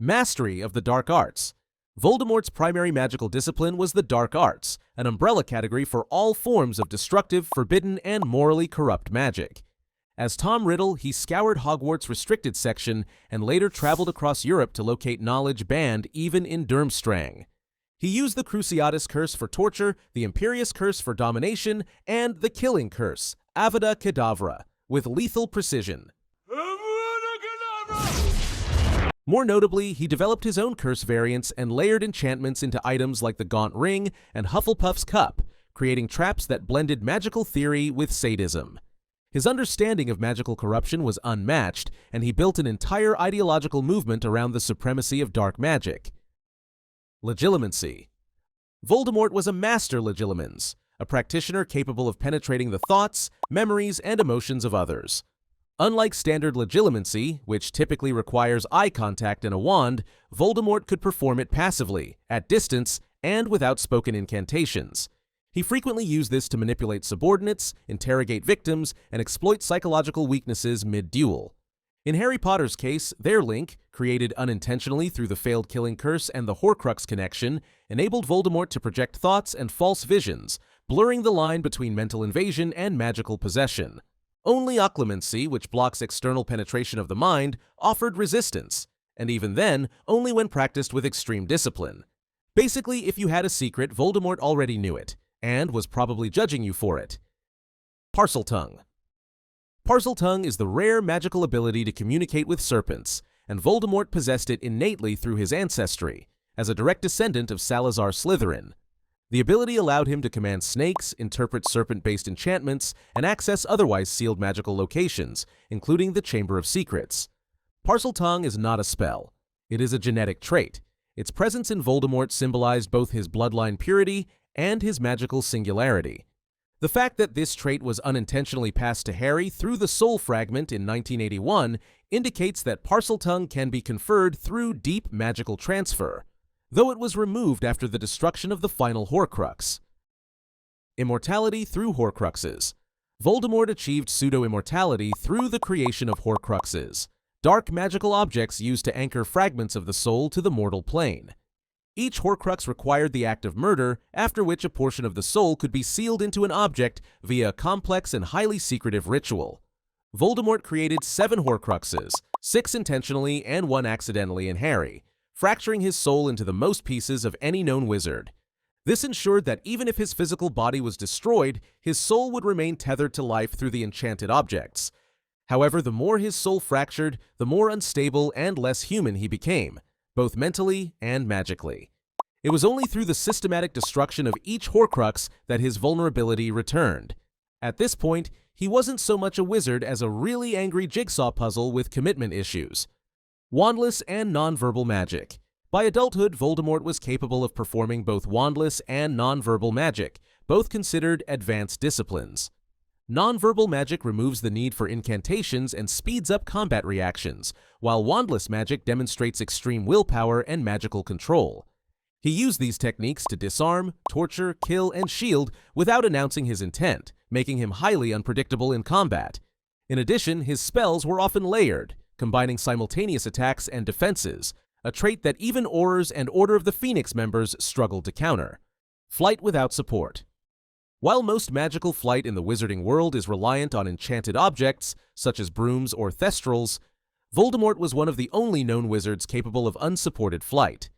Mastery of the dark arts. Voldemort's primary magical discipline was the dark arts, an umbrella category for all forms of destructive, forbidden, and morally corrupt magic. As Tom Riddle, he scoured Hogwarts' restricted section and later traveled across Europe to locate knowledge banned even in Durmstrang. He used the Cruciatus Curse for torture, the Imperious Curse for domination, and the Killing Curse, Avada Kedavra, with lethal precision. More notably, he developed his own curse variants and layered enchantments into items like the Gaunt Ring and Hufflepuff's Cup, creating traps that blended magical theory with sadism. His understanding of magical corruption was unmatched, and he built an entire ideological movement around the supremacy of dark magic. Legilimency. Voldemort was a master legilimens, a practitioner capable of penetrating the thoughts, memories, and emotions of others. Unlike standard legilimency, which typically requires eye contact and a wand, Voldemort could perform it passively, at distance, and without spoken incantations. He frequently used this to manipulate subordinates, interrogate victims, and exploit psychological weaknesses mid-duel. In Harry Potter's case, their link, created unintentionally through the failed killing curse and the Horcrux connection, enabled Voldemort to project thoughts and false visions, blurring the line between mental invasion and magical possession. Only occlumency, which blocks external penetration of the mind, offered resistance, and even then, only when practiced with extreme discipline. Basically, if you had a secret, Voldemort already knew it, and was probably judging you for it. Parcel Tongue. Parcel Tongue is the rare magical ability to communicate with serpents, and Voldemort possessed it innately through his ancestry, as a direct descendant of Salazar Slytherin. The ability allowed him to command snakes, interpret serpent-based enchantments, and access otherwise sealed magical locations, including the Chamber of Secrets. Parcel Tongue is not a spell. It is a genetic trait. Its presence in Voldemort symbolized both his bloodline purity and his magical singularity. The fact that this trait was unintentionally passed to Harry through the Soul Fragment in 1981 indicates that Parcel Tongue can be conferred through deep magical transfer, though it was removed after the destruction of the final Horcrux. Immortality through Horcruxes. Voldemort achieved pseudo-immortality through the creation of Horcruxes, dark magical objects used to anchor fragments of the soul to the mortal plane. Each Horcrux required the act of murder, after which a portion of the soul could be sealed into an object via a complex and highly secretive ritual. Voldemort created 7 Horcruxes, 6 intentionally and 1 accidentally in Harry, fracturing his soul into the most pieces of any known wizard. This ensured that even if his physical body was destroyed, his soul would remain tethered to life through the enchanted objects. However, the more his soul fractured, the more unstable and less human he became, both mentally and magically. It was only through the systematic destruction of each Horcrux that his vulnerability returned. At this point, he wasn't so much a wizard as a really angry jigsaw puzzle with commitment issues. Wandless and nonverbal magic. By adulthood, Voldemort was capable of performing both wandless and nonverbal magic, both considered advanced disciplines. Nonverbal magic removes the need for incantations and speeds up combat reactions, while wandless magic demonstrates extreme willpower and magical control. He used these techniques to disarm, torture, kill, and shield without announcing his intent, making him highly unpredictable in combat. In addition, his spells were often layered, combining simultaneous attacks and defenses, a trait that even Aurors and Order of the Phoenix members struggled to counter. Flight without support. While most magical flight in the wizarding world is reliant on enchanted objects, such as brooms or thestrals, Voldemort was one of the only known wizards capable of unsupported flight.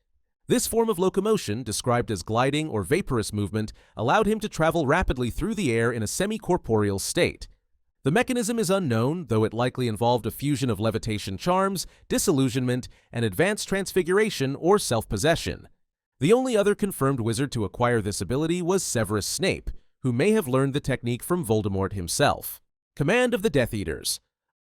This form of locomotion, described as gliding or vaporous movement, allowed him to travel rapidly through the air in a semi-corporeal state. The mechanism is unknown, though it likely involved a fusion of levitation charms, disillusionment, and advanced transfiguration or self-possession. The only other confirmed wizard to acquire this ability was Severus Snape, who may have learned the technique from Voldemort himself. Command of the Death Eaters.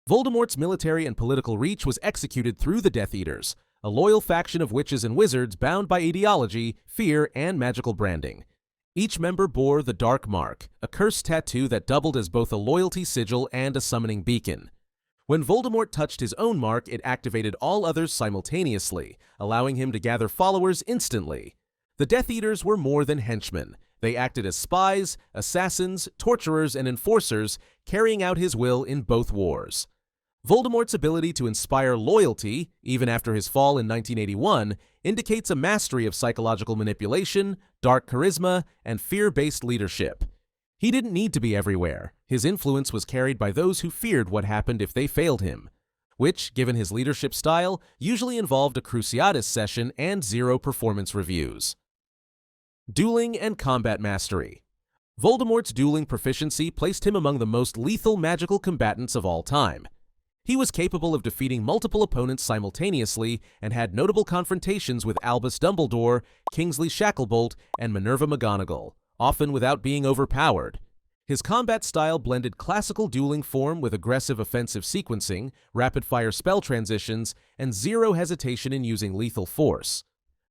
Voldemort's military and political reach was executed through the Death Eaters, a loyal faction of witches and wizards bound by ideology, fear, and magical branding. Each member bore the Dark Mark, a cursed tattoo that doubled as both a loyalty sigil and a summoning beacon. When Voldemort touched his own mark, it activated all others simultaneously, allowing him to gather followers instantly. The Death Eaters were more than henchmen. They acted as spies, assassins, torturers, and enforcers, carrying out his will in both wars. Voldemort's ability to inspire loyalty, even after his fall in 1981, indicates a mastery of psychological manipulation, dark charisma, and fear-based leadership. He didn't need to be everywhere. His influence was carried by those who feared what happened if they failed him, which, given his leadership style, usually involved a Cruciatus session and 0 performance reviews. Dueling and combat mastery. Voldemort's dueling proficiency placed him among the most lethal magical combatants of all time. He was capable of defeating multiple opponents simultaneously and had notable confrontations with Albus Dumbledore, Kingsley Shacklebolt, and Minerva McGonagall, often without being overpowered. His combat style blended classical dueling form with aggressive offensive sequencing, rapid-fire spell transitions, and 0 hesitation in using lethal force.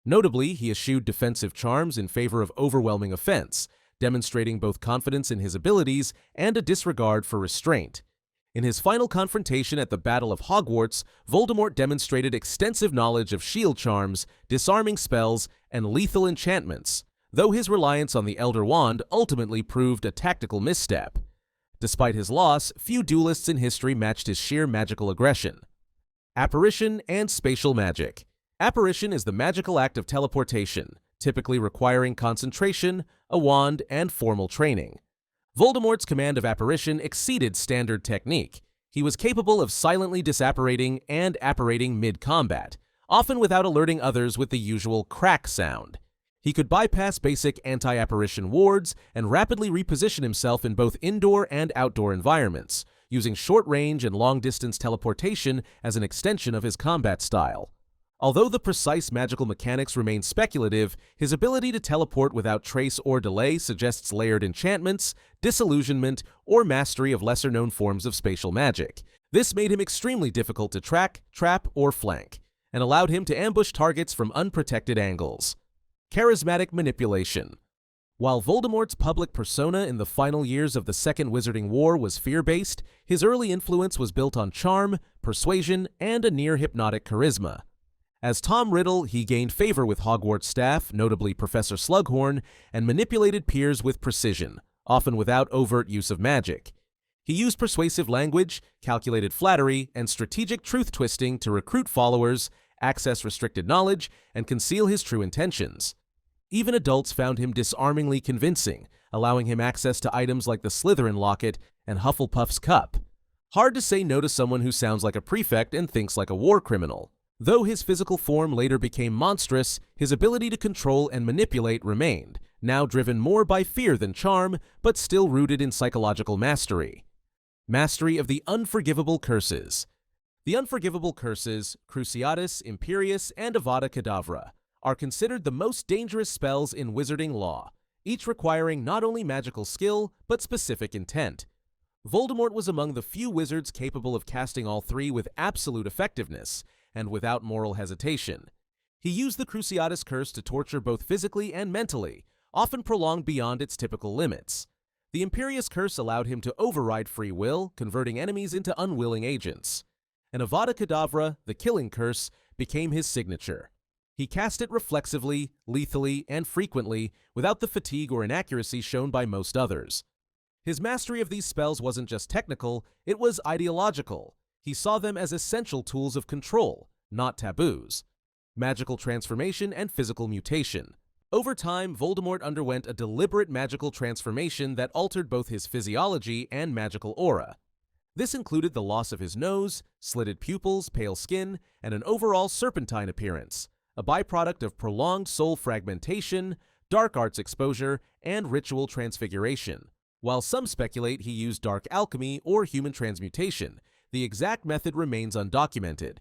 Notably, he eschewed defensive charms in favor of overwhelming offense, demonstrating both confidence in his abilities and a disregard for restraint. In his final confrontation at the Battle of Hogwarts, Voldemort demonstrated extensive knowledge of shield charms, disarming spells, and lethal enchantments, though his reliance on the Elder Wand ultimately proved a tactical misstep. Despite his loss, few duelists in history matched his sheer magical aggression. Apparition and spatial magic. Apparition is the magical act of teleportation, typically requiring concentration, a wand, and formal training. Voldemort's command of apparition exceeded standard technique. He was capable of silently disapparating and apparating mid-combat, often without alerting others with the usual crack sound. He could bypass basic anti-apparition wards and rapidly reposition himself in both indoor and outdoor environments, using short-range and long-distance teleportation as an extension of his combat style. Although the precise magical mechanics remain speculative, his ability to teleport without trace or delay suggests layered enchantments, disillusionment, or mastery of lesser-known forms of spatial magic. This made him extremely difficult to track, trap, or flank, and allowed him to ambush targets from unprotected angles. Charismatic manipulation. While Voldemort's public persona in the final years of the Second Wizarding War was fear-based, his early influence was built on charm, persuasion, and a near-hypnotic charisma. As Tom Riddle, he gained favor with Hogwarts staff, notably Professor Slughorn, and manipulated peers with precision, often without overt use of magic. He used persuasive language, calculated flattery, and strategic truth-twisting to recruit followers, access restricted knowledge, and conceal his true intentions. Even adults found him disarmingly convincing, allowing him access to items like the Slytherin locket and Hufflepuff's cup. Hard to say no to someone who sounds like a prefect and thinks like a war criminal. Though his physical form later became monstrous, his ability to control and manipulate remained, now driven more by fear than charm, but still rooted in psychological mastery. Mastery of the Unforgivable Curses. The Unforgivable Curses, Cruciatus, Imperius, and Avada Kedavra, are considered the most dangerous spells in wizarding law, each requiring not only magical skill, but specific intent. Voldemort was among the few wizards capable of casting all 3 with absolute effectiveness, and without moral hesitation. He used the Cruciatus curse to torture both physically and mentally, often prolonged beyond its typical limits. The Imperius curse allowed him to override free will, converting enemies into unwilling agents. And Avada Kedavra, the killing curse, became his signature. He cast it reflexively, lethally, and frequently, without the fatigue or inaccuracy shown by most others. His mastery of these spells wasn't just technical, it was ideological. He saw them as essential tools of control, not taboos. Magical transformation and physical mutation. Over time, Voldemort underwent a deliberate magical transformation that altered both his physiology and magical aura. This included the loss of his nose, slitted pupils, pale skin, and an overall serpentine appearance, a byproduct of prolonged soul fragmentation, dark arts exposure, and ritual transfiguration. While some speculate he used dark alchemy or human transmutation, the exact method remains undocumented.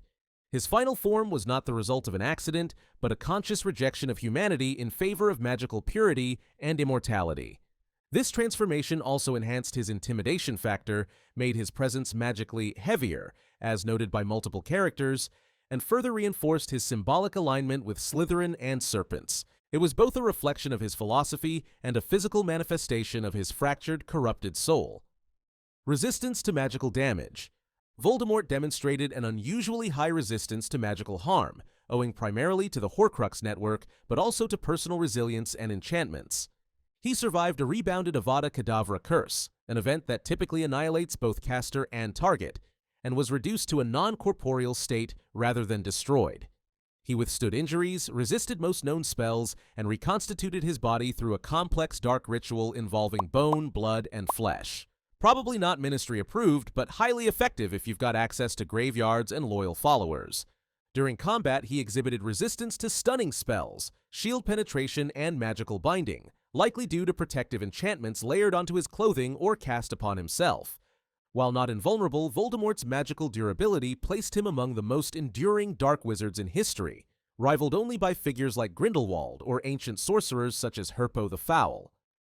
His final form was not the result of an accident, but a conscious rejection of humanity in favor of magical purity and immortality. This transformation also enhanced his intimidation factor, made his presence magically heavier, as noted by multiple characters, and further reinforced his symbolic alignment with Slytherin and serpents. It was both a reflection of his philosophy and a physical manifestation of his fractured, corrupted soul. Resistance to magical damage. Voldemort demonstrated an unusually high resistance to magical harm, owing primarily to the Horcrux network, but also to personal resilience and enchantments. He survived a rebounded Avada Kedavra curse, an event that typically annihilates both caster and target, and was reduced to a non-corporeal state rather than destroyed. He withstood injuries, resisted most known spells, and reconstituted his body through a complex dark ritual involving bone, blood, and flesh. Probably not ministry approved, but highly effective if you've got access to graveyards and loyal followers. During combat, he exhibited resistance to stunning spells, shield penetration, and magical binding, likely due to protective enchantments layered onto his clothing or cast upon himself. While not invulnerable, Voldemort's magical durability placed him among the most enduring dark wizards in history, rivaled only by figures like Grindelwald or ancient sorcerers such as Herpo the Foul.